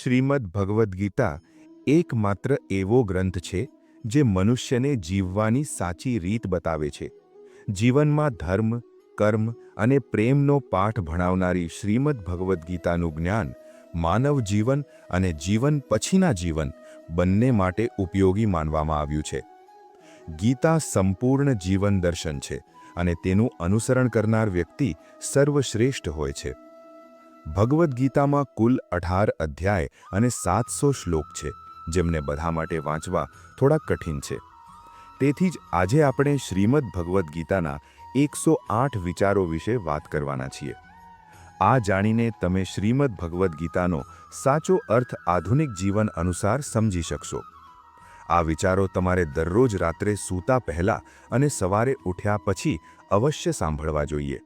શ્રીમદ્ ભગવદ્ ગીતા એકમાત્ર એવો ગ્રંથ છે જે મનુષ્યને જીવવાની સાચી રીત બતાવે છે. જીવનમાં ધર્મ, કર્મ અને પ્રેમનો પાઠ ભણાવનારી શ્રીમદ્ ભગવદ્ ગીતાનું જ્ઞાન માનવ જીવન અને જીવન પછીના જીવન બંને માટે ઉપયોગી માનવામાં આવ્યું છે. ગીતા સંપૂર્ણ જીવન દર્શન છે અને તેનું અનુસરણ કરનાર વ્યક્તિ સર્વશ્રેષ્ઠ હોય છે. ભગવદ્ ગીતામાં કુલ 18 અધ્યાય અને 700 શ્લોક છે, જેમને બધા માટે વાંચવા થોડા કઠિન છે. તેથી જ આજે આપણે શ્રીમદ્ ભગવદ્ ગીતાના 108 વિચારો વિશે વાત કરવાના છીએ. આ જાણીને તમે શ્રીમદ્ ભગવદ્ ગીતાનો સાચો અર્થ આધુનિક જીવન અનુસાર સમજી શકશો. આ વિચારો તમારે દરરોજ રાત્રે સૂતા પહેલા અને સવારે ઉઠ્યા પછી અવશ્ય સાંભળવા જોઈએ.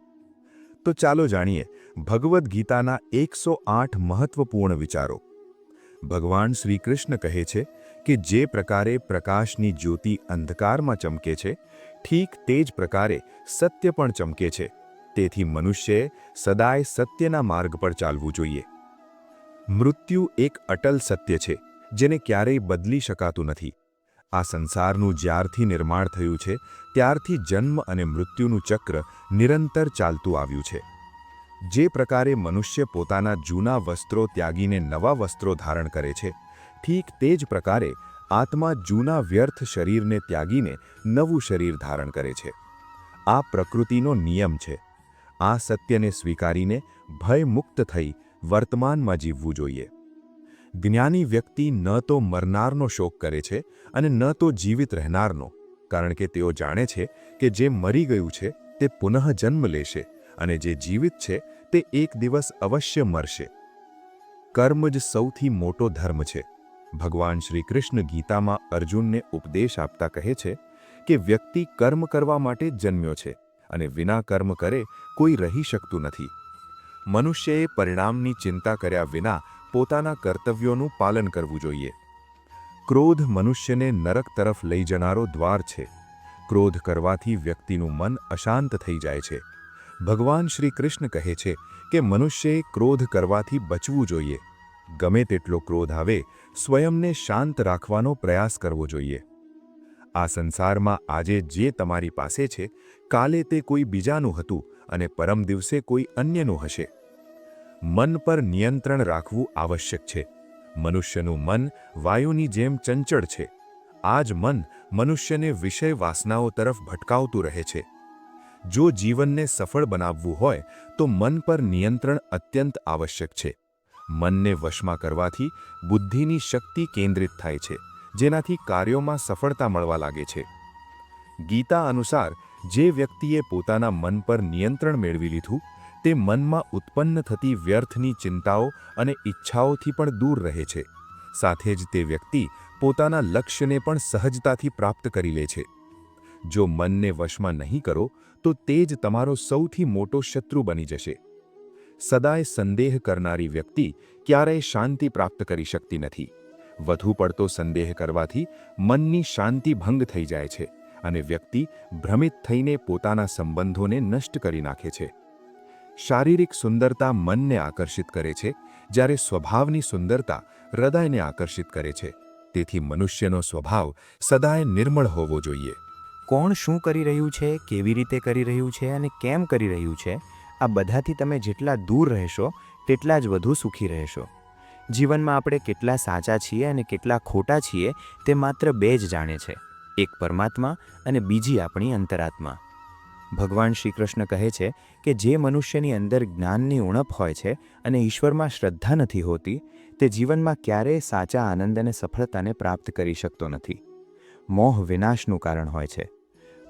તો ચાલો જાણીએ ભગવદ્ ગીતાના 108 મહત્વપૂર્ણ વિચારો. ભગવાન શ્રી કૃષ્ણ કહે છે કે જે પ્રકારે પ્રકાશની જ્યોતિ અંધકારમાં ચમકે છે, ઠીક તે જ પ્રકારે સત્ય પણ ચમકે છે. તેથી મનુષ્યએ સદાય સત્યના માર્ગ પર ચાલવું જોઈએ. મૃત્યુ એક અટલ સત્ય છે, જેને ક્યારેય બદલી શકાતું નથી. આ સંસારનું જ્યારથી નિર્માણ થયું છે ત્યારથી જન્મ અને મૃત્યુનું ચક્ર નિરંતર ચાલતું આવ્યું છે. જે પ્રકારે મનુષ્ય પોતાના જૂના વસ્ત્રો ત્યાગીને નવા વસ્ત્રો ધારણ કરે છે, ઠીક તે જ પ્રકારે આત્મા જૂના વ્યર્થ શરીરને ત્યાગીને નવું શરીર ધારણ કરે છે. આ પ્રકૃતિનો નિયમ છે. આ સત્યને સ્વીકારીને ભયમુક્ત થઈ વર્તમાનમાં જીવવું જોઈએ. જ્ઞાની વ્યક્તિ ન તો મરનારનો શોક કરે છે અને ન તો જીવિત રહેનારનો, કારણ કે તેઓ જાણે છે કે જે મરી ગયું છે તે પુનઃ જન્મ લેશે અને જે જીવિત છે તે એક દિવસ અવશ્ય મરશે. કર્મ જ સૌથી મોટો ધર્મ છે. ભગવાન શ્રી કૃષ્ણ ગીતામાં અર્જુનને ઉપદેશ આપતા કહે છે કે વ્યક્તિ કર્મ કરવા માટે જન્મ્યો છે અને વિના કર્મ કરે કોઈ રહી શકતું નથી. મનુષ્યએ પરિણામની ચિંતા કર્યા વિના પોતાના કર્તવ્યોનું પાલન કરવું જોઈએ. ક્રોધ મનુષ્યને નરક તરફ લઈ જનારો દ્વાર છે. ક્રોધ કરવાથી વ્યક્તિનું મન અશાંત થઈ જાય છે. ભગવાન શ્રી કૃષ્ણ કહે છે કે મનુષ્યએ ક્રોધ કરવાથી બચવું જોઈએ. ગમે તેટલો ક્રોધ આવે, સ્વયંને શાંત રાખવાનો પ્રયાસ કરવો જોઈએ. આ સંસારમાં આજે જે તમારી પાસે છે, કાલે તે કોઈ બીજાનું હતું અને પરમ દિવસે કોઈ અન્યનું હશે. મન પર નિયંત્રણ રાખવું આવશ્યક છે. મનુષ્યનું મન વાયુની જેમ ચંચળ છે. આ જ મન મનુષ્યને વિષય વાસનાઓ તરફ ભટકાવતું રહે છે. જો જીવનને સફળ બનાવવું હોય તો મન પર નિયંત્રણ અત્યંત આવશ્યક છે. મનને વશમાં કરવાથી બુદ્ધિની શક્તિ કેન્દ્રિત થાય છે, જેનાથી કાર્યોમાં સફળતા મળવા લાગે છે. ગીતા અનુસાર જે વ્યક્તિએ પોતાના મન પર નિયંત્રણ મેળવી લીધું, તે મનમાં ઉત્પન્ન થતી વ્યર્થની ચિંતાઓ અને ઈચ્છાઓથી પણ દૂર રહે છે. સાથે જ તે વ્યક્તિ પોતાના લક્ષ્યને પણ સહજતાથી પ્રાપ્ત કરી લે છે. જો મનને વશમાં નહીં કરો તો તે જ તમારો સૌથી મોટો શત્રુ બની જશે. સદાય સંદેહ કરનારી વ્યક્તિ ક્યારેય શાંતિ પ્રાપ્ત કરી શકતી નથી. વધુ પડતો સંદેહ કરવાથી મનની શાંતિ ભંગ થઈ જાય છે અને વ્યક્તિ ભ્રમિત થઈને પોતાના સંબંધોને નષ્ટ કરી નાખે છે. શારીરિક સુંદરતા મનને આકર્ષિત કરે છે, જ્યારે સ્વભાવની સુંદરતા હૃદયને આકર્ષિત કરે છે. તેથી મનુષ્યનો સ્વભાવ સદાય નિર્મળ હોવો જોઈએ. કોણ શું કરી રહ્યું છે, કેવી રીતે કરી રહ્યું છે અને કેમ કરી રહ્યું છે, આ બધાથી તમે જેટલા દૂર રહેશો તેટલા જ વધુ સુખી રહેશો. જીવનમાં આપણે કેટલા સાચા છીએ અને કેટલા ખોટા છીએ તે માત્ર બે જ જાણે છે, એક પરમાત્મા અને બીજી આપણી અંતરાત્મા. ભગવાન શ્રી કૃષ્ણ કહે છે કે જે મનુષ્યની અંદર જ્ઞાનની ઉણપ હોય છે અને ઈશ્વરમાં શ્રદ્ધા નથી હોતી, તે જીવનમાં ક્યારેય સાચા આનંદ અને સફળતાને પ્રાપ્ત કરી શકતો નથી. મોહ વિનાશનું કારણ હોય છે.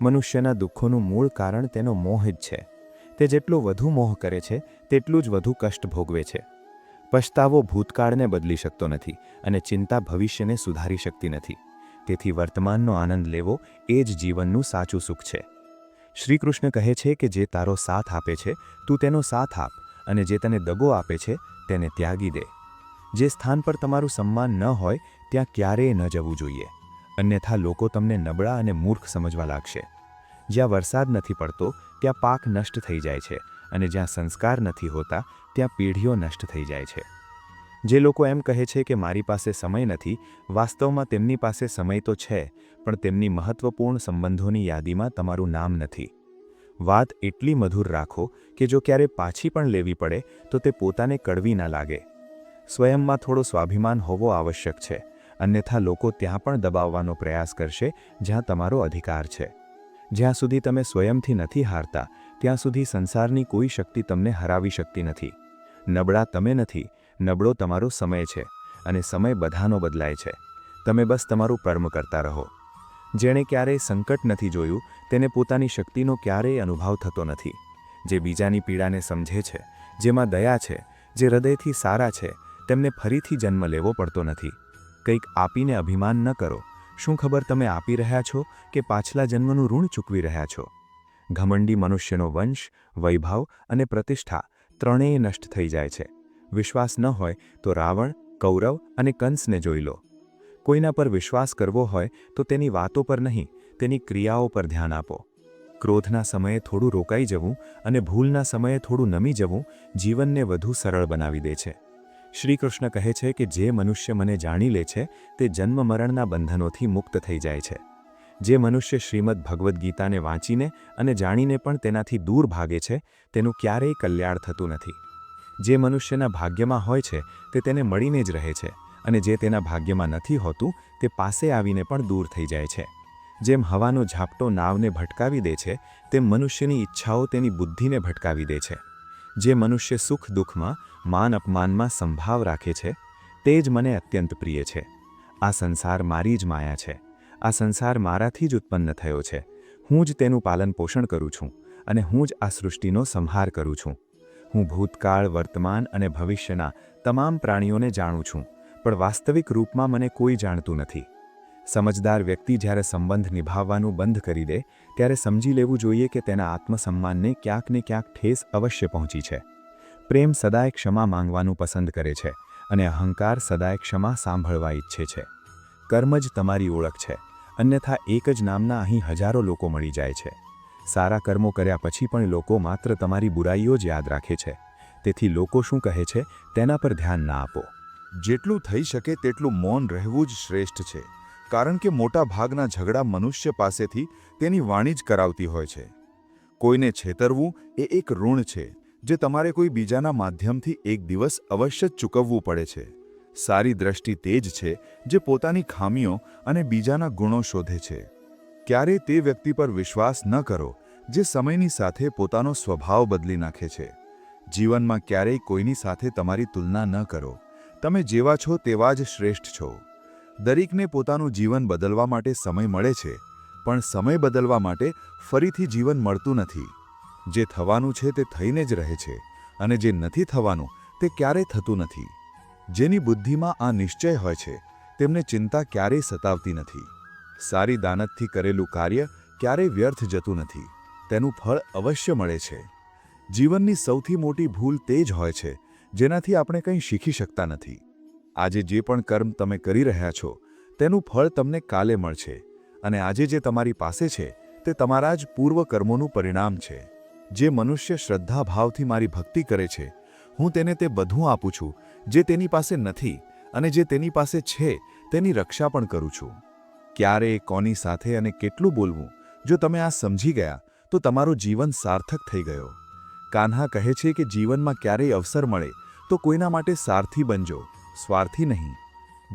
મનુષ્યના દુઃખોનું મૂળ કારણ તેનો મોહ જ છે. તે જેટલો વધુ મોહ કરે છે તેટલું જ વધુ કષ્ટ ભોગવે છે. પછતાવો ભૂતકાળને બદલી શકતો નથી અને ચિંતા ભવિષ્યને સુધારી શકતી નથી. તેથી વર્તમાનનો આનંદ લેવો એ જ જીવનનું સાચું સુખ છે. શ્રી કૃષ્ણ કહે છે કે જે તારો સાથ આપે છે તું તેનો સાથ આપ, અને જે તને દગો આપે છે તેને ત્યાગી દે. જે સ્થાન પર તમારું સન્માન ન હોય ત્યાં ક્યારેય ન જવું જોઈએ, અન્યથા લોકો તમને નબળા અને મૂર્ખ સમજવા લાગશે. જ્યાં વરસાદ નથી પડતો ત્યાં પાક નષ્ટ થઈ જાય છે અને જ્યાં સંસ્કાર નથી હોતા ત્યાં પેઢીઓ નષ્ટ થઈ જાય છે. જે લોકો એમ કહે છે કે મારી પાસે સમય નથી, વાસ્તવમાં તેમની પાસે સમય તો છે, પણ તેમની મહત્વપૂર્ણ સંબંધોની યાદીમાં તમારું નામ નથી. વાત એટલી મધુર રાખો કે જો ક્યારે પાછી પણ લેવી પડે તો તે પોતાને કડવી ન લાગે. સ્વયંમાં થોડો સ્વાભિમાન હોવો આવશ્યક છે, અન્યથા લોકો ત્યાં પણ દબાવવાનો પ્રયાસ કરશે જ્યાં તમારો અધિકાર છે. જ્યાં સુધી તમે સ્વયંથી નથી હારતા, ત્યાં સુધી સંસારની કોઈ શક્તિ તમને હરાવી શકતી નથી. નબળા તમે નથી, નબળો તમારો સમય છે, અને સમય બધાનો બદલાય છે. તમે બસ તમારું કર્મ કરતા રહો. જેણે ક્યારેય સંકટ નથી જોયું તેને પોતાની શક્તિનો ક્યારેય અનુભવ થતો નથી. જે બીજાની પીડાને સમજે છે, જેમાં દયા છે, જે હૃદયથી સારા છે, તેમને ફરીથી જન્મ લેવો પડતો નથી. કંઈક આપીને અભિમાન ન કરો. શું ખબર તમે આપી રહ્યા છો કે પાછલા જન્મનું ઋણ ચૂકવી રહ્યા છો? ઘમંડી મનુષ્યનો વંશ, વૈભવ અને પ્રતિષ્ઠા ત્રણેય નષ્ટ થઈ જાય છે. વિશ્વાસ ન હોય તો રાવણ, કૌરવ અને કંસને જોઈ લો. કોઈના પર વિશ્વાસ કરવો હોય તો તેની વાતો પર નહીં, તેની ક્રિયાઓ પર ધ્યાન આપો. ક્રોધના સમયે થોડું રોકાઈ જવું અને ભૂલના સમયે થોડું નમી જવું જીવનને વધુ સરળ બનાવી દે છે. શ્રી કૃષ્ણ કહે છે કે જે મનુષ્ય મને જાણી લે છે તે જન્મ મરણના બંધનોથી મુક્ત થઈ જાય છે. જે મનુષ્ય શ્રીમદ્ ભગવદ્ ગીતાને વાંચીને અને જાણીને પણ તેનાથી દૂર ભાગે છે તેનું ક્યારેય કલ્યાણ થતું નથી. જે મનુષ્યના ભાગ્યમાં હોય છે તે તેને મળીને જ રહે છે, અને જે તેના ભાગ્યમાં નથી હોતું તે પાસે આવીને પણ દૂર થઈ જાય છે. જેમ હવાનો ઝાપટો નાવને ભટકાવી દે છે, તેમ મનુષ્યની ઈચ્છાઓ તેની બુદ્ધિને ભટકાવી દે છે. જે મનુષ્ય સુખ દુઃખમાં, માન અપમાનમાં સંભાવ રાખે છે તે જ મને અત્યંત પ્રિય છે. આ સંસાર મારી જ માયા છે. આ સંસાર મારાથી જ ઉત્પન્ન થયો છે. હું જ તેનું પાલન પોષણ કરું છું, અને હું જ આ સૃષ્ટિનો સંહાર કરું છું. હું ભૂતકાળ, વર્તમાન અને ભવિષ્યના તમામ પ્રાણીઓને જાણું છું, પણ વાસ્તવિક રૂપમાં મને કોઈ જાણતું નથી. સમજદાર વ્યક્તિ જ્યારે સંબંધ નિભાવવાનું બંધ કરી દે ત્યારે સમજી લેવું જોઈએ કે તેના આત્મસન્માનને ક્યાંક ને ક્યાંક ઠેસ અવશ્ય પહોંચી છે. પ્રેમ સદાય ક્ષમા માંગવાનું પસંદ કરે છે, અને અહંકાર સદાય ક્ષમા સાંભળવા ઈચ્છે છે. કર્મ જ તમારી ઓળખ છે, અન્યથા એક જ નામના અહીં હજારો લોકો મળી જાય છે. સારા કર્મો કર્યા પછી પણ લોકો માત્ર તમારી બુરાઈઓ જ યાદ રાખે છે. તેથી લોકો શું કહે છે તેના પર ધ્યાન ના આપો. જેટલું થઈ શકે તેટલું મૌન રહેવું જ શ્રેષ્ઠ છે, કારણ કે મોટા ભાગના ઝઘડા મનુષ્ય પાસેથી તેની વાણી જ કરાવતી હોય છે. કોઈને છેતરવું એ એક ઋણ છે જે તમારે કોઈ બીજાના માધ્યમથી એક દિવસ અવશ્ય જ ચૂકવવું પડે છે. સારી દ્રષ્ટિ તે જ છે જે પોતાની ખામીઓ અને બીજાના ગુણો શોધે છે. ક્યારેય તે વ્યક્તિ પર વિશ્વાસ ન કરો જે સમયની સાથે પોતાનો સ્વભાવ બદલી નાખે છે. જીવનમાં ક્યારેય કોઈની સાથે તમારી તુલના ન કરો. તમે જેવા છો તેવા જ શ્રેષ્ઠ છો. દરેકને પોતાનું જીવન બદલવા માટે સમય મળે છે, પણ સમય બદલવા માટે ફરીથી જીવન મળતું નથી. જે થવાનું છે તે થઈને જ રહે છે, અને જે નથી થવાનું તે ક્યારેય થતું નથી. જેની બુદ્ધિમાં આ નિશ્ચય હોય છે તેમને ચિંતા ક્યારેય સતાવતી નથી. સારી દાનતથી કરેલું કાર્ય ક્યારેય વ્યર્થ જતું નથી. તેનું ફળ અવશ્ય મળે છે. જીવનની સૌથી મોટી ભૂલ તે જ હોય છે જેનાથી આપણે કંઈ શીખી શકતા નથી. આજે જે પણ કર્મ તમે કરી રહ્યા છો તેનું ફળ તમને કાલે મળશે, અને આજે જે તમારી પાસે છે તે તમારા જ પૂર્વ કર્મોનું પરિણામ છે. જે મનુષ્ય શ્રદ્ધાભાવથી મારી ભક્તિ કરે છે, હું તેને તે બધું આપું છું જે તેની પાસે નથી, અને જે તેની પાસે છે તેની રક્ષા પણ કરું છું. ક્યારે, કોની સાથે અને કેટલું બોલવું, જો તમે આ સમજી ગયા તો તમારું જીવન સાર્થક થઈ ગયો. કાન્હા કહે છે કે જીવનમાં ક્યારેય અવસર મળે તો કોઈના માટે સારથી બનજો, સ્વાર્થી નહીં.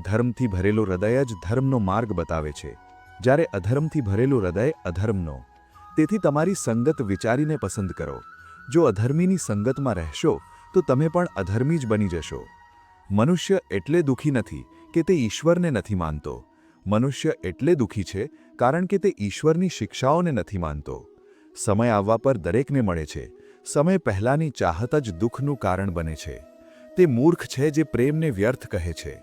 ધર્મથી ભરેલું હૃદય જ ધર્મનો માર્ગ બતાવે છે, જ્યારે અધર્મથી ભરેલું હૃદય અધર્મનો. તેથી તમારી સંગત વિચારીને પસંદ કરો. જો અધર્મીની સંગતમાં રહેશો તો તમે પણ અધર્મી જ બની જશો. મનુષ્ય એટલે દુઃખી નથી કે તે ઈશ્વરને નથી માનતો. મનુષ્ય એટલે દુઃખી છે કારણ કે તે ઈશ્વરની શિક્ષાઓને નથી માનતો. સમય આવવા પર દરેકને મળે છે. સમય પહેલાંની ચાહત જ દુઃખનું કારણ બને છે. તે મૂર્ખ છે જે પ્રેમને વ્યર્થ કહે છે.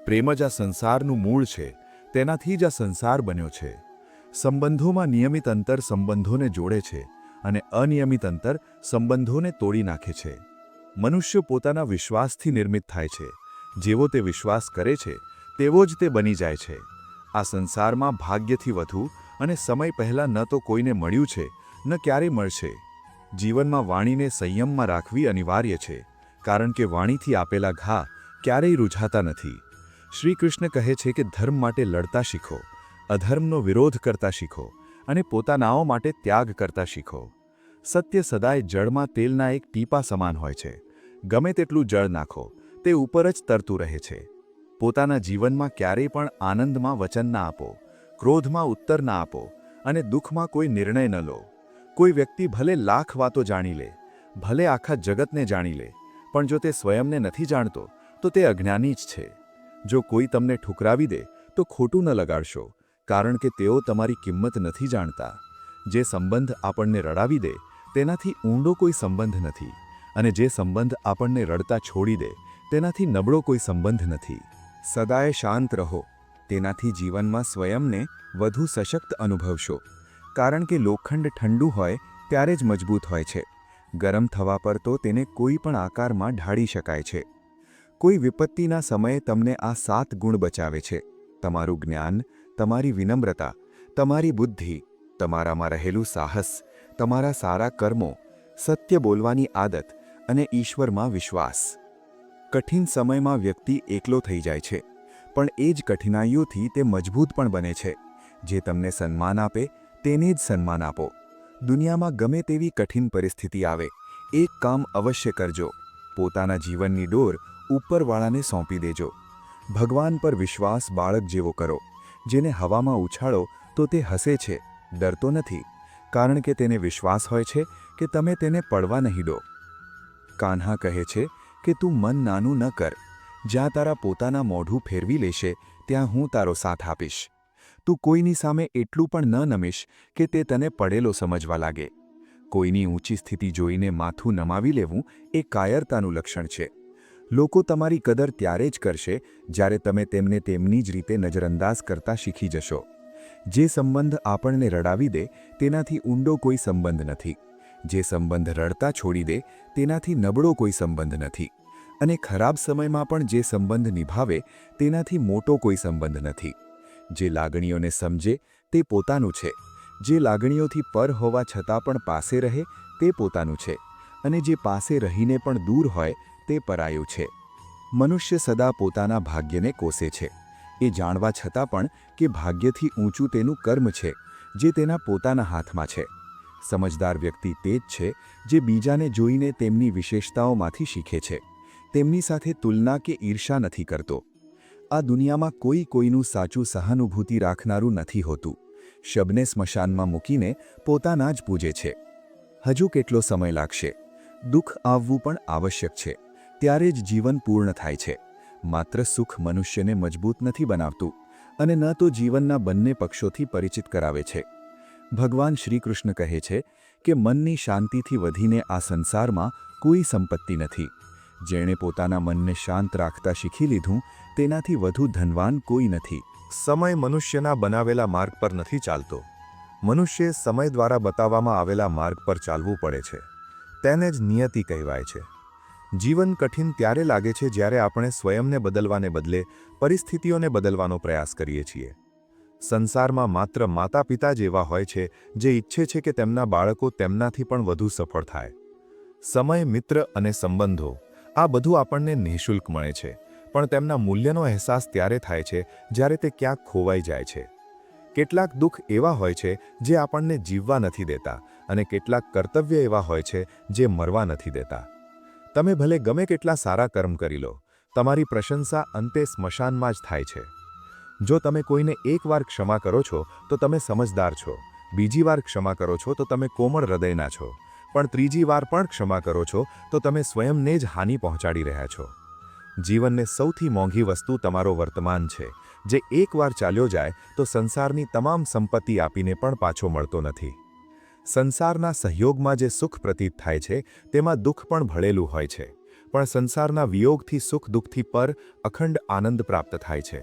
પ્રેમ જ આ સંસારનું મૂળ છે. તેનાથી જ આ સંસાર બન્યો છે. સંબંધોમાં નિયમિત અંતર સંબંધોને જોડે છે, અને અનિયમિત અંતર સંબંધોને તોડી નાખે છે. મનુષ્ય પોતાના વિશ્વાસથી નિર્મિત થાય છે. જેવો તે વિશ્વાસ કરે છે તેવો જ તે બની જાય છે. આ સંસારમાં ભાગ્યથી વધુ અને સમય પહેલાં ન તો કોઈને મળ્યું છે ન ક્યારે મળશે. જીવનમાં વાણીને સંયમમાં રાખવી અનિવાર્ય છે, કારણ કે વાણીથી આપેલા ઘા ક્યારેય રૂઝાતા નથી. શ્રી કૃષ્ણ કહે છે કે ધર્મ માટે લડતા શીખો, અધર્મનો વિરોધ કરતા શીખો અને પોતાનાઓ માટે ત્યાગ કરતા શીખો. સત્ય સદાય જળમાં તેલના એક ટીપા સમાન હોય છે. ગમે તેટલું જળ નાખો, તે ઉપર જ તરતું રહે છે. પોતાના જીવનમાં ક્યારેય પણ આનંદમાં વચન ના આપો, ક્રોધમાં ઉત્તર ના આપો અને દુઃખમાં કોઈ નિર્ણય ન લો. કોઈ વ્યક્તિ ભલે લાખ વાતો જાણી લે, ભલે આખા જગતને જાણી લે, પણ જો તે સ્વયંને નથી જાણતો તો તે અજ્ઞાની જ છે. જો કોઈ તમને ઠુકરાવી દે તો ખોટું ન લગાડશો, કારણ કે તેઓ તમારી કિંમત નથી જાણતા. જે સંબંધ આપણને રડાવી દે તેનાથી ઊંડો કોઈ સંબંધ નથી, અને જે સંબંધ આપણને રડતા છોડી દે તેનાથી નબળો કોઈ સંબંધ નથી. સદાય શાંત રહો, તેનાથી જીવનમાં સ્વયંને વધુ સશક્ત અનુભવશો. કારણ કે લોખંડ ઠંડુ હોય ત્યારે જ મજબૂત હોય છે. ગરમ થવા પર તો તેને કોઈ પણ આકારમાં ઢાળી શકાય છે. કોઈ વિપત્તિના સમયે તમને આ 7 ગુણ બચાવે છે: તમારું જ્ઞાન, તમારી વિનમ્રતા, તમારી બુદ્ધિ, તમારામાં રહેલું સાહસ, તમારા સારા કર્મો, સત્ય બોલવાની આદત અને ઈશ્વરમાં વિશ્વાસ. કઠિન સમયમાં વ્યક્તિ એકલો થઈ જાય છે, પણ એ જ કઠિનાઈઓથી તે મજબૂત પણ બને છે. જે તમને સન્માન આપે તેને જ સન્માન આપો. દુનિયામાં ગમે તેવી કઠિન પરિસ્થિતિ આવે, એક કામ અવશ્ય કરજો: પોતાના જીવનની ડોર ઉપરવાળાને સોંપી દેજો. ભગવાન પર વિશ્વાસ બાળક જેવો કરો. જેને હવામાં ઉછાળો તો તે હસે છે, ડરતો નથી, કારણ કે તેને વિશ્વાસ હોય છે કે તમે તેને પડવા નહીં દો. કાન્હા કહે છે કે તું મન નાનું ન કર. જ્યાં તારા પોતાના મોઢું ફેરવી લેશે ત્યાં હું તારો સાથ આપીશ. તું કોઈની સામે એટલું પણ ન નમીશ કે તે તને પડેલો સમજવા લાગે. કોઈની ઊંચી સ્થિતિ જોઈને માથું નમાવી લેવું એ કાયરતાનું લક્ષણ છે. લોકો તમારી કદર ત્યારે જ કરશે જ્યારે તમે તેમને તેમની જ રીતે નજરઅંદાજ કરતા શીખી જશો. જે સંબંધ આપણને રડાવી દે તેનાથી ઊંડો કોઈ સંબંધ નથી. જે સંબંધ રડતા છોડી દે તેનાથી નબળો કોઈ સંબંધ નથી. અને ખરાબ સમયમાં પણ જે સંબંધ નિભાવે તેનાથી મોટો કોઈ સંબંધ નથી. જે લાગણીઓને સમજે તે પોતાનું છે. જે લાગણીઓથી પર હોવા છતાં પણ પાસે રહે તે પોતાનું છે. અને જે પાસે રહીને પણ દૂર હોય તે પરાયું છે. મનુષ્ય સદા પોતાના ભાગ્યને કોસે છે, એ જાણવા છતાં પણ કે ભાગ્યથી ઊંચું તેનું કર્મ છે, જે તેના પોતાના હાથમાં છે. સમજદાર વ્યક્તિ તે જ છે જે બીજાને જોઈને તેમની વિશેષતાઓમાંથી શીખે છે. તેમની સાથે તુલના કે ઈર્ષા નથી કરતો. આ દુનિયામાં કોઈ કોઈનું સાચું સહાનુભૂતિ રાખનારું નથી હોતું. શબને સ્મશાનમાં મૂકીને પોતાના જ પૂજે છે. હજુ કેટલો સમય લાગશે? દુઃખ આવવું પણ આવશ્યક છે. ત્યારે જ જીવન પૂર્ણ થાય છે. માત્ર સુખ મનુષ્યને મજબૂત નથી બનાવતું, અને ન તો જીવનના બંને પક્ષોથી પરિચિત કરાવે છે. ભગવાન શ્રી કૃષ્ણ કહે છે કે મનની શાંતિથી વધીને આ સંસારમાં કોઈ સંપત્તિ નથી. જેણે પોતાના મનને શાંત રાખતા શીખી લીધું તેનાથી વધુ ધનવાન કોઈ નથી. સમય મનુષ્યના બનાવેલા માર્ગ પર નથી ચાલતો. મનુષ્ય સમય દ્વારા બતાવવામાં આવેલા માર્ગ પર ચાલવું પડે છે. તેને જ નિયતિ કહેવાય છે. જીવન કઠિન ત્યારે લાગે છે જ્યારે આપણે સ્વયંને બદલવાને બદલે પરિસ્થિતિઓને બદલવાનો પ્રયાસ કરીએ છીએ. સંસારમાં માત્ર માતા પિતા જ એવા હોય છે જે ઈચ્છે છે કે તેમના બાળકો તેમનાથી પણ વધુ સફળ થાય. સમય, મિત્ર અને સંબંધો આ બધું આપણને નિઃશુલ્ક મળે છે, પણ તેમના મૂલ્યનો અહેસાસ ત્યારે થાય છે જ્યારે તે ક્યાંક ખોવાઈ જાય છે. કેટલાક દુઃખ એવા હોય છે જે આપણને જીવવા નથી દેતા, અને કેટલાક કર્તવ્ય એવા હોય છે જે મરવા નથી દેતા. તમે ભલે ગમે કેટલા સારા કર્મ કરી લો, તમારી પ્રશંસા અંતે સ્મશાનમાં જ થાય છે. જો તમે કોઈને એકવાર ક્ષમા કરો છો તો તમે સમજદાર છો, બીજી વાર ક્ષમા કરો છો તો તમે કોમળ હૃદયના છો, પણ ત્રીજી વાર પણ ક્ષમા કરો છો તો તમે સ્વયંને જ હાનિ પહોંચાડી રહ્યા છો. જીવનને સૌથી મોંઘી વસ્તુ તમારો વર્તમાન છે, જે એકવાર ચાલ્યો જાય તો સંસારની તમામ સંપત્તિ આપીને પણ પાછો મળતો નથી. સંસારના સહયોગમાં જે સુખ પ્રતીત થાય છે તેમાં દુઃખ પણ ભળેલું હોય છે, પણ સંસારના વિયોગથી સુખ દુઃખથી પર અખંડ આનંદ પ્રાપ્ત થાય છે.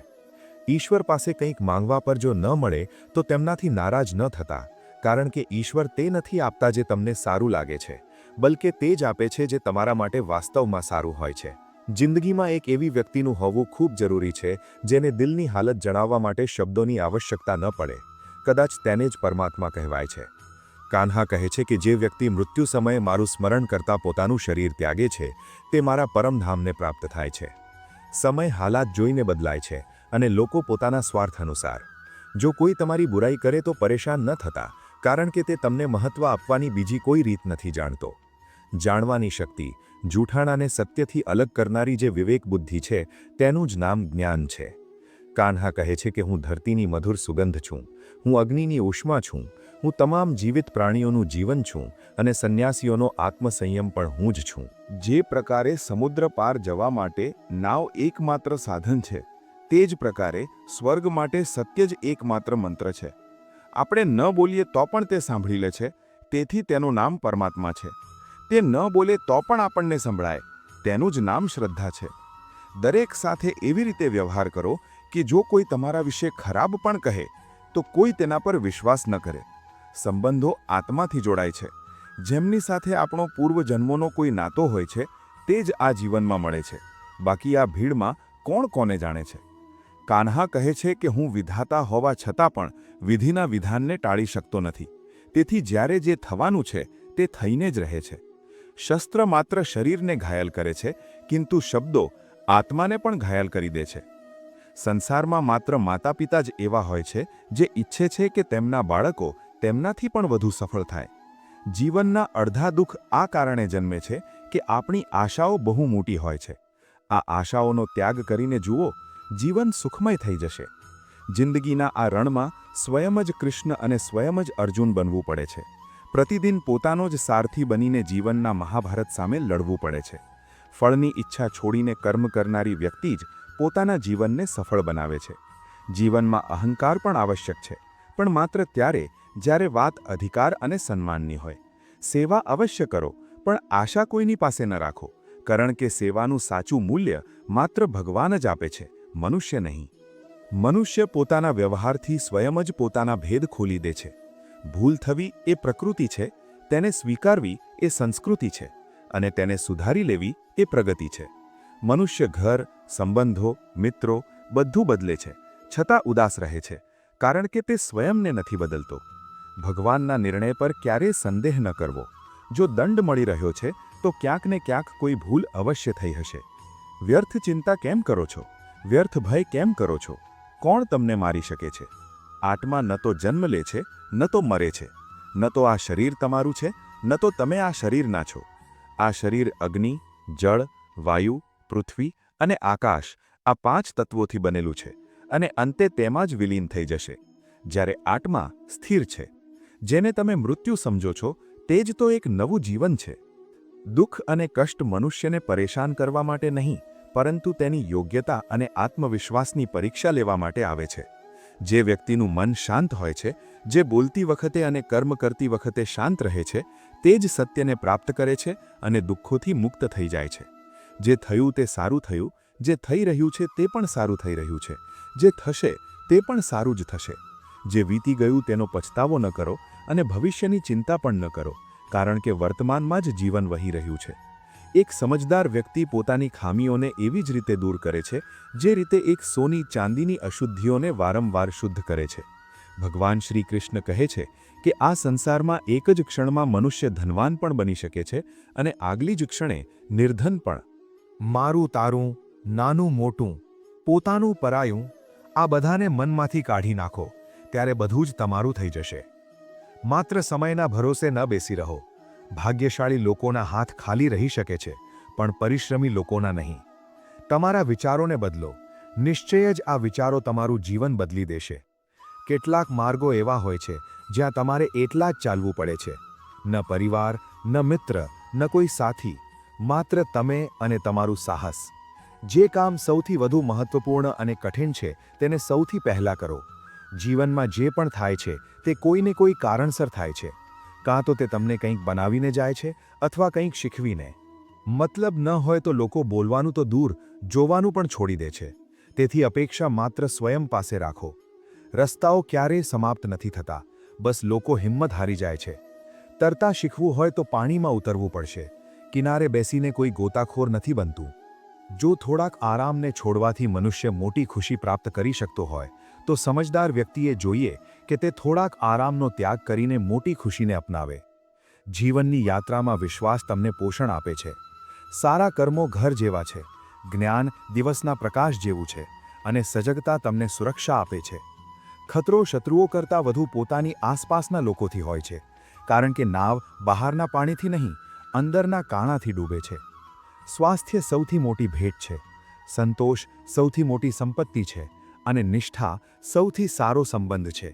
ઈશ્વર પાસે કંઈક માંગવા પર જો ન મળે તો તેમનાથી નારાજ ન થતા, કારણ કે ઈશ્વર તે નથી આપતા જે તમને સારું લાગે છે, બલકે તે જ આપે છે જે તમારા માટે વાસ્તવમાં સારું હોય છે. જિંદગીમાં એક એવી વ્યક્તિનું હોવું ખૂબ જરૂરી છે જેને દિલની હાલત જણાવવા માટે શબ્દોની આવશ્યકતા ન પડે. કદાચ તેને જ પરમાત્મા કહેવાય છે. કાન્હા કહે છે કે જે વ્યક્તિ મૃત્યુ સમયે મારું સ્મરણ કરતા પોતાનું શરીર ત્યાગે છે તે મારા પરમધામને પ્રાપ્ત થાય છે. સમય હાલાત જોઈને બદલાય છે અને લોકો પોતાના સ્વાર્થ અનુસાર. જો કોઈ તમારી બુરાઈ કરે તો પરેશાન ન થતા, કારણ કે તે તમને મહત્વ આપવાની બીજી કોઈ રીત નથી જાણતો. જાણવાની શક્તિ, જૂઠાણાને સત્યથી અલગ કરનારી જે વિવેક બુદ્ધિ છે, તેનું જ નામ જ્ઞાન છે. કાન્હા કહે છે કે હું ધરતીની મધુર સુગંધ છું, હું અગ્નિની ઉષ્મા છું, હું તમામ જીવિત પ્રાણીઓનું જીવન છું અને સંન્યાસીઓનો આત્મસંયમ પણ હું જ છું. જે પ્રકારે સમુદ્ર પાર જવા માટે નાવ એકમાત્ર સાધન છે, તે જ પ્રકારે સ્વર્ગ માટે સત્ય જ એકમાત્ર મંત્ર છે. આપણે ન બોલીએ તો પણ તે સાંભળી લે છે, તેથી તેનું નામ પરમાત્મા છે. તે ન બોલે તો પણ આપણને સંભળાય, તેનું જ નામ શ્રદ્ધા છે. દરેક સાથે એવી રીતે વ્યવહાર કરો કે જો કોઈ તમારા વિશે ખરાબ પણ કહે તો કોઈ તેના પર વિશ્વાસ ન કરે. સંબંધો આત્માથી જોડાય છે. જેમની સાથે આપણો પૂર્વજન્મોનો કોઈ નાતો હોય છે, તે જ આ જીવનમાં મળે છે. બાકી આ ભીડમાં કોણ કોને જાણે છે? કાન્હા કહે છે કે હું વિધાતા હોવા છતાં પણ વિધિના વિધાનને ટાળી શકતો નથી. તેથી જ્યારે જે થવાનું છે તે થઈને જ રહે છે. શસ્ત્ર માત્ર શરીરને ઘાયલ કરે છે, કિંતુ શબ્દો આત્માને પણ ઘાયલ કરી દે છે. સંસારમાં માત્ર માતા પિતા જ એવા હોય છે જે ઈચ્છે છે કે તેમના બાળકો તેમનાથી પણ વધુ સફળ થાય. જીવનના અડધા દુઃખ આ કારણે જન્મે છે કે આપણી આશાઓ બહુ મોટી હોય છે. આ આશાઓનો ત્યાગ કરીને જુઓ, જીવન સુખમય થઈ જશે. જિંદગીના આ રણમાં સ્વયં જ કૃષ્ણ અને સ્વયં જ અર્જુન બનવું પડે છે. પ્રતિદિન પોતાનો જ સારથી બનીને જીવનના મહાભારત સામે લડવું પડે છે. ફળની ઈચ્છા છોડીને કર્મ કરનારી વ્યક્તિ જ પોતાના જીવનને સફળ બનાવે છે. જીવનમાં અહંકાર પણ આવશ્યક છે, પણ માત્ર ત્યારે જ્યારે વાત અધિકાર અને સન્માનની હોય. સેવા અવશ્ય કરો, પણ આશા કોઈની પાસે ન રાખો, કારણ કે સેવાનું સાચું મૂલ્ય માત્ર ભગવાન જ આપે છે, મનુષ્ય નહીં. મનુષ્ય પોતાના વ્યવહારથી સ્વયં જ પોતાના ભેદ ખોલી દે છે. ભૂલ થવી એ પ્રકૃતિ છે, તેને સ્વીકારવી એ સંસ્કૃતિ છે, અને તેને સુધારી લેવી એ પ્રગતિ છે. મનુષ્ય ઘર, સંબંધો, મિત્રો બધું બદલે છે, છતાં ઉદાસ રહે છે, કારણ કે તે સ્વયંને નથી બદલતો. ભગવાનના નિર્ણય પર ક્યારેય સંદેહ ન કરવો. જો દંડ મળી રહ્યો છે તો ક્યાંક ને ક્યાંક કોઈ ભૂલ અવશ્ય થઈ હશે. વ્યર્થ ચિંતા કેમ કરો છો? વ્યર્થ ભય કેમ કરો છો? કોણ તમને મારી શકે છે? આત્મા ન તો જન્મ લે છે, ન તો મરે છે. ન તો આ શરીર તમારું છે, ન તો તમે આ શરીરના છો. આ શરીર અગ્નિ, જળ, વાયુ, પૃથ્વી અને આકાશ આ 5 તત્વોથી બનેલું છે અને અંતે તેમાં જ વિલીન થઈ જશે. જ્યારે આત્મા સ્થિર છે, જેને તમે મૃત્યુ સમજો છો, તે જ તો એક નવું જીવન છે. દુઃખ અને કષ્ટ મનુષ્યને પરેશાન કરવા માટે નહીં, પરંતુ તેની યોગ્યતા અને આત્મવિશ્વાસની પરીક્ષા લેવા માટે આવે છે. જે વ્યક્તિનું મન શાંત હોય છે, જે બોલતી વખતે અને કર્મ કરતી વખતે શાંત રહે છે, તે જ સત્યને પ્રાપ્ત કરે છે અને દુઃખોથી મુક્ત થઈ જાય છે. જે થયું તે સારું થયું, જે થઈ રહ્યું છે તે પણ સારું થઈ રહ્યું છે, જે થશે તે પણ સારું જ થશે. જે વીતી ગયું તેનો પછતાવો ન કરો અને ભવિષ્યની ચિંતા પણ ન કરો, કારણ કે વર્તમાનમાં જ જીવન વહી રહ્યું છે. એક સમજદાર વ્યક્તિ પોતાની ખામીઓને એવી જ રીતે દૂર કરે છે જે રીતે એક સોની ચાંદીની અશુદ્ધિઓને વારંવાર શુદ્ધ કરે છે. ભગવાન શ્રી કૃષ્ણ કહે છે કે આ સંસારમાં એક જ ક્ષણમાં મનુષ્ય ધનવાન પણ બની શકે છે અને આગલી જ ક્ષણે નિર્ધન પણ. મારું તારું, નાનું મોટું, પોતાનું પરાયું, આ બધાને મનમાંથી કાઢી નાખો, ત્યારે બધું જ તમારું થઈ જશે. માત્ર સમયના ભરોસે ન બેસી રહો. ભાગ્યશાળી લોકોના હાથ ખાલી રહી શકે છે, પણ પરિશ્રમી લોકોના નહીં. તમારા વિચારોને બદલો. નિશ્ચય જ આ વિચારો તમારું જીવન બદલી દેશે. કેટલાક માર્ગો એવા હોય છે જ્યાં તમારે એટલા જ ચાલવું પડે છે. ન પરિવાર, ન મિત્ર, ન કોઈ સાથી, માત્ર તમે અને તમારું સાહસ. જે કામ સૌથી વધુ મહત્વપૂર્ણ અને કઠિન છે તેને સૌથી પહેલાં કરો. જીવનમાં જે પણ થાય છે તે કોઈને કોઈ કારણસર થાય છે. કાં તો તે તમને કંઈક બનાવીને જાય છે અથવા કંઈક શીખવીને. મતલબ ન હોય તો લોકો બોલવાનું તો દૂર, જોવાનું પણ છોડી દે છે. તેથી અપેક્ષા માત્ર સ્વયં પાસે રાખો. રસ્તાઓ ક્યારેય સમાપ્ત નથી થતા, બસ લોકો હિંમત હારી જાય છે. તરતા શીખવું હોય તો પાણીમાં ઉતરવું પડશે. કિનારે બેસીને કોઈ ગોતાખોર નથી બનતું. જો થોડાક આરામને છોડવાથી મનુષ્ય મોટી ખુશી પ્રાપ્ત કરી શકતો હોય, તો સમજદાર વ્યક્તિએ જોઈએ કે તે થોડાક આરામનો ત્યાગ કરીને મોટી ખુશીને અપનાવે. જીવનની યાત્રામાં વિશ્વાસ તમને પોષણ આપે છે. સારા કર્મો ઘર જેવા છે, જ્ઞાન દિવસના પ્રકાશ જેવું છે અને સજગતા તમને સુરક્ષા આપે છે. ખતરો શત્રુઓ કરતાં વધુ પોતાની આસપાસના લોકોથી હોય છે, કારણ કે નાવ બહારના પાણીથી નહીં, અંદરના કાણાથી ડૂબે છે. સ્વાસ્થ્ય સૌથી મોટી ભેટ છે, સંતોષ સૌથી મોટી સંપત્તિ છે અને નિષ્ઠા સૌથી સારો સંબંધ છે.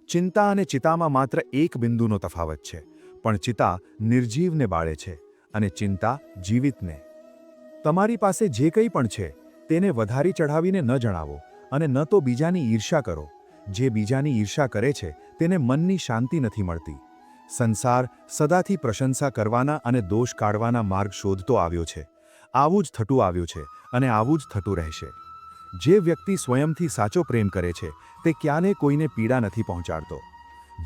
ચિંતા અને ચિતામાં માત્ર એક બિંદુનો તફાવત છે, પણ ચિતા નિર્જીવને બાળે છે અને ચિંતા જીવિતને. તમારી પાસે જે કંઈ પણ છે તેને વધારી ચઢાવીને ન જણાવો અને ન તો બીજાની ઈર્ષ્યા કરો. જે બીજાની ઈર્ષ્યા કરે છે તેને મનની શાંતિ નથી મળતી. સંસાર સદાથી પ્રશંસા કરવાના અને દોષ કાઢવાના માર્ગ શોધતો આવ્યો છે. આવું જ થતું આવ્યું છે અને આવું જ થતું રહેશે. જે વ્યક્તિ સ્વયંથી સાચો પ્રેમ કરે છે તે ક્યાંય કોઈને પીડા નથી પહોંચાડતો.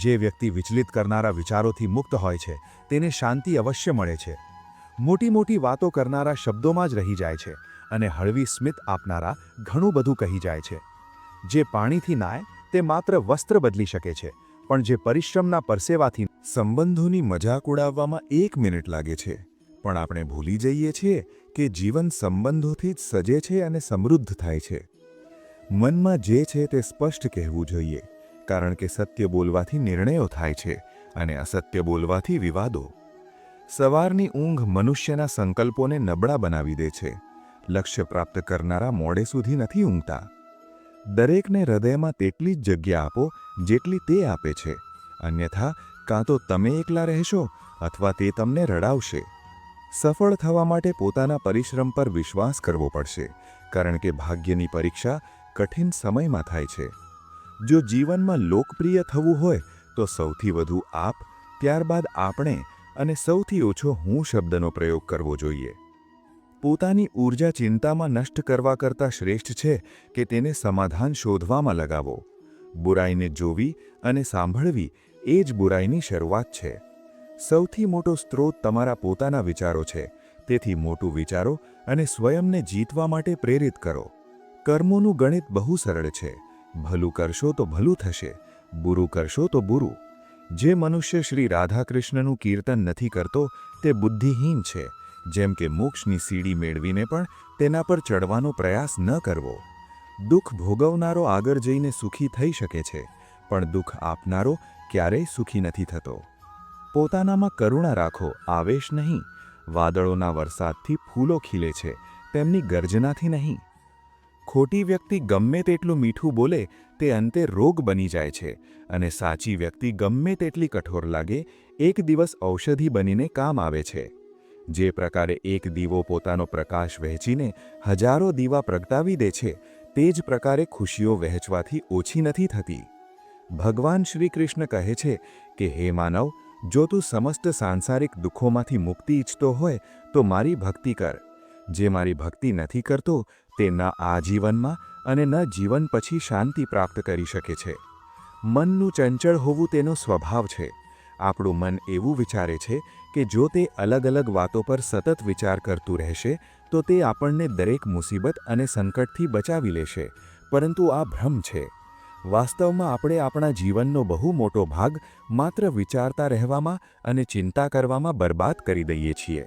જે વ્યક્તિ વિચલિત કરનારા વિચારોથી મુક્ત હોય છે તેને શાંતિ અવશ્ય મળે છે. મોટી મોટી વાતો કરનારા શબ્દોમાં જ રહી જાય છે અને હળવી સ્મિત આપનારા ઘણું બધું કહી જાય છે. જે પાણીથી નાય તે માત્ર વસ્ત્ર બદલી શકે છે, પણ જે પરિશ્રમના પરસેવાથી સંબંધોની મજાક ઉડાવવામાં 1 મિનિટ લાગે છે, પણ આપણે ભૂલી જઈએ છીએ કે જીવન સંબંધોથી જ સજે છે અને સમૃદ્ધ થાય છે. મનમાં જે છે તે સ્પષ્ટ કહેવું જોઈએ, કારણ કે સત્ય બોલવાથી નિર્ણયો થાય છે અને અસત્ય બોલવાથી વિવાદો. સવારની ઊંઘ મનુષ્યના સંકલ્પોને નબળા બનાવી દે છે. લક્ષ્ય પ્રાપ્ત કરનારા મોડે સુધી નથી ઊંઘતા. દરેકને હૃદયમાં તેટલી જ જગ્યા આપો જેટલી તે આપે છે, અન્યથા કાં તો તમે એકલા રહેશો અથવા તે તમને રડાવશે. સફળ થવા માટે પોતાના પરિશ્રમ પર વિશ્વાસ કરવો પડશે, કારણ કે ભાગ્યની પરીક્ષા કઠિન સમયમાં થાય છે. જો જીવનમાં લોકપ્રિય થવું હોય તો સૌથી વધુ આપ, ત્યારબાદ આપણે અને સૌથી ઓછો હું શબ્દનો પ્રયોગ કરવો જોઈએ. પોતાની ઊર્જા ચિંતામાં નષ્ટ કરવા કરતાં શ્રેષ્ઠ છે કે તેને સમાધાન શોધવામાં લગાવો. બુરાઈને જોવી અને સાંભળવી એ જ બુરાઈની શરૂઆત છે. સૌથી મોટો સ્ત્રોત તમારા પોતાના વિચારો છે, તેથી મોટું વિચારો અને સ્વયંને જીતવા માટે પ્રેરિત કરો. કર્મોનું ગણિત બહુ સરળ છે. ભલું કરશો તો ભલું થશે, બુરું કરશો તો બુરું. જે મનુષ્ય શ્રી રાધાકૃષ્ણનું કીર્તન નથી કરતો તે બુદ્ધિહીન છે, જેમ કે મોક્ષની સીડી મેળવીને પણ તેના પર ચડવાનો પ્રયાસ ન કરવો. દુઃખ ભોગવનારો આગળ જઈને સુખી થઈ શકે છે, પણ દુઃખ આપનારો ક્યારેય સુખી નથી થતો. પોતાનામાં કરુણા રાખો, આવેશ નહીં. વાદળોના વરસાદથી ફૂલો ખીલે છે, તેમની ગર્જનાથી નહીં. ખોટી વ્યક્તિ ગમે તેટલું મીઠું બોલે તે અંતે રોગ બની જાય છે, અને સાચી વ્યક્તિ ગમે તેટલી કઠોર લાગે એક દિવસ ઔષધિ બનીને કામ આવે છે. જે પ્રકારે એક દીવો પોતાનો પ્રકાશ વહેંચીને હજારો દીવા પ્રગટાવી દે છે, તે જ પ્રકારે ખુશીઓ વહેંચવાથી ઓછી નથી થતી. ભગવાન શ્રી કૃષ્ણ કહે છે કે હે માનવ, જો તું સમસ્ત સાંસારિક દુઃખોમાંથી મુક્તિ ઈચ્છતો હોય તો મારી ભક્તિ કર. જે મારી ભક્તિ નથી કરતો તે ન આ જીવનમાં અને ન જીવન પછી શાંતિ પ્રાપ્ત કરી શકે છે. મનનું ચંચળ હોવું તેનો સ્વભાવ છે. આપણું મન એવું વિચારે છે કે જો તે અલગ અલગ વાતો પર સતત વિચાર કરતું રહેશે તો તે આપણને દરેક મુસીબત અને સંકટથી બચાવી લેશે, પરંતુ આ ભ્રમ છે. વાસ્તવમાં આપણે આપણા જીવનનો બહુ મોટો ભાગ માત્ર વિચારતા રહેવામાં અને ચિંતા કરવામાં બરબાદ કરી દઈએ છીએ.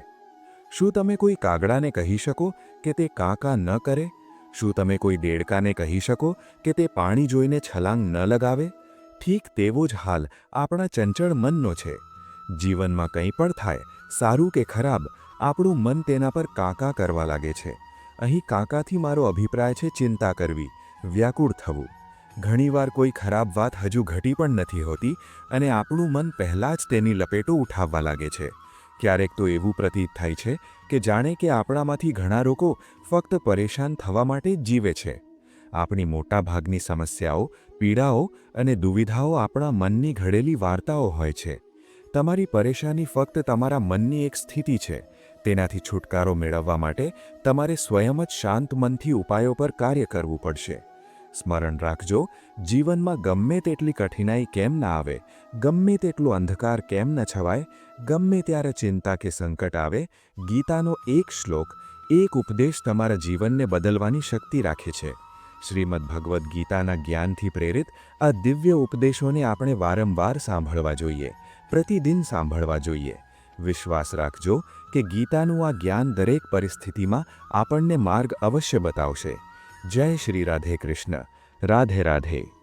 શું તમે કોઈ કાગડાને કહી શકો કે તે કાં કાં ન કરે? શું તમે કોઈ દેડકાને કહી શકો કે તે પાણી જોઈને છલાંગ ન લગાવે? ઠીક તેવો જ હાલ આપણા ચંચળ મનનો છે. જીવનમાં કંઈ પણ થાય, સારું કે ખરાબ, આપણું મન તેના પર કાંકા કરવા લાગે છે. અહીં કાંકાથી મારો અભિપ્રાય છે ચિંતા કરવી, વ્યાકુળ થવું. ઘણીવાર કોઈ ખરાબ વાત હજુ ઘટી પણ નથી હોતી અને આપણું મન પહેલાં જ તેની લપેટો ઉઠાવવા લાગે છે. ક્યારેક તો એવું પ્રતીત થાય છે કે જાણે કે આપણામાંથી ઘણા લોકો ફક્ત પરેશાન થવા માટે જ જીવે છે. આપણી મોટાભાગની સમસ્યાઓ, પીડાઓ અને દુવિધાઓ આપણા મનની ઘડેલી વાર્તાઓ હોય છે. તમારી પરેશાની ફક્ત તમારા મનની એક સ્થિતિ છે. તેનાથી છુટકારો મેળવવા માટે તમારે સ્વયં જ શાંત મનથી ઉપાયો પર કાર્ય કરવું પડશે. સ્મરણ રાખજો, જીવનમાં ગમે તેટલી કઠિનાઈ કેમ ના આવે, ગમે તેટલો અંધકાર કેમ ન છવાય, ગમે ત્યારે ચિંતા કે સંકટ આવે, ગીતાનો એક શ્લોક, એક ઉપદેશ તમારા જીવનને બદલવાની શક્તિ રાખે છે. શ્રીમદ ભગવદ્ ગીતાના જ્ઞાનથી પ્રેરિત આ દિવ્ય ઉપદેશોને આપણે વારંવાર સાંભળવા જોઈએ, પ્રતિદિન સાંભળવા જોઈએ. વિશ્વાસ રાખજો કે ગીતાનું આ જ્ઞાન દરેક પરિસ્થિતિમાં આપણને માર્ગ અવશ્ય બતાવશે. જય શ્રી રાધે કૃષ્ણ. રાધે રાધે.